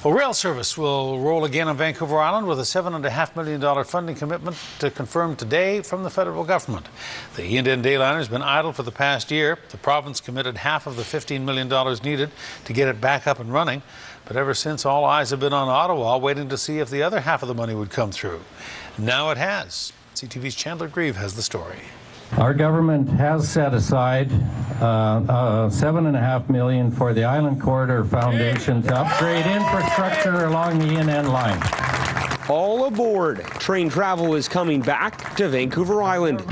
Well, rail service will roll again on Vancouver Island with a $7.5 million funding commitment confirmed today from the federal government. The E&N Dayliner has been idle for the past year. The province committed half of the $15 million needed to get it back up and running. But ever since, all eyes have been on Ottawa, waiting to see if the other half of the money would come through. Now it has. CTV's Chandler GREVES has the story. Our government has set aside $7.5 million for the Island Corridor Foundation to upgrade infrastructure along the E&N line. All aboard. Train travel is coming back to Vancouver Island.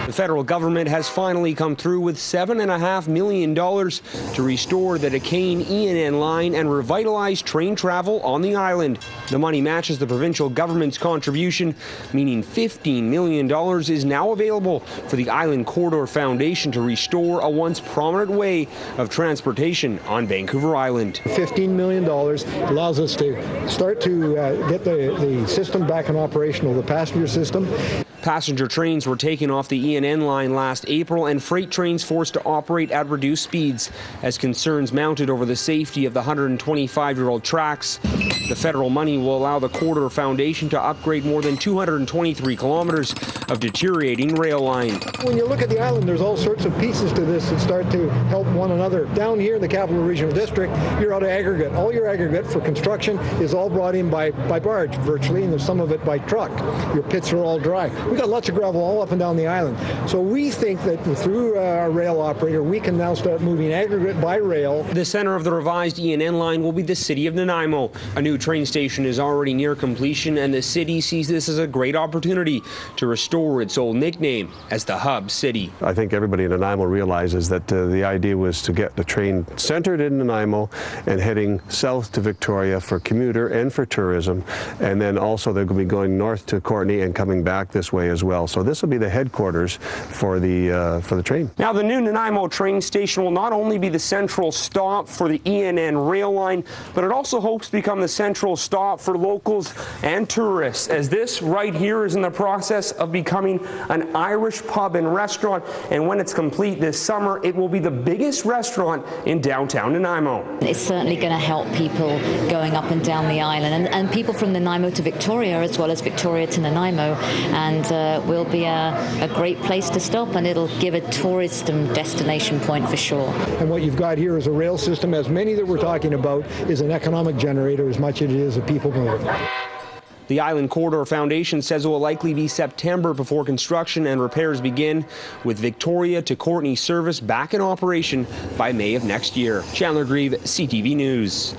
The federal government has finally come through with $7.5 million to restore the decaying E&N line and revitalize train travel on the island. The money matches the provincial government's contribution, meaning $15 million is now available for the Island Corridor Foundation to restore a once prominent way of transportation on Vancouver Island. $15 million allows us to start to get the system back in operational, the passenger system. Passenger trains were taken off the E&N line last April and freight trains forced to operate at reduced speeds as concerns mounted over the safety of the 125-year-old tracks. The federal money will allow the Corridor Foundation to upgrade more than 223 kilometers of deteriorating rail line. When you look at the island, there's all sorts of pieces to this that start to help one another. Down here in the Capital Regional District, you're out of aggregate. All your aggregate for construction is all brought in by barge virtually, and there's some of it by truck. Your pits are all dry. We've got lots of gravel all up and down the island. So we think that through our rail operator, we can now start moving aggregate by rail. The center of the revised E&N line will be the city of Nanaimo. A new train station is already near completion, and the city sees this as a great opportunity to restore its old nickname as the hub city. I think everybody in Nanaimo realizes that the idea was to get the train centered in Nanaimo and heading south to Victoria for commuter and for tourism, and then also they're going to be going north to Courtenay and coming back this way as well. So this will be the headquarters for the train. Now the new Nanaimo train station will not only be the central stop for the E&N rail line, but it also hopes to become the central stop for locals and tourists, as this right here is in the process of becoming an Irish pub and restaurant, and when it's complete this summer, it will be the biggest restaurant in downtown Nanaimo. It's certainly going to help people going up and down the island, and people from Nanaimo to Victoria, as well as Victoria to Nanaimo, and will be a great place to stop, and it'll give a tourist destination point for sure. And what you've got here is a rail system, as many that we're talking about, is an economic generator as much as it is a people mover. The Island Corridor Foundation says it will likely be September before construction and repairs begin, with Victoria to Courtenay service back in operation by May of next year. Chandler GREVES, CTV News.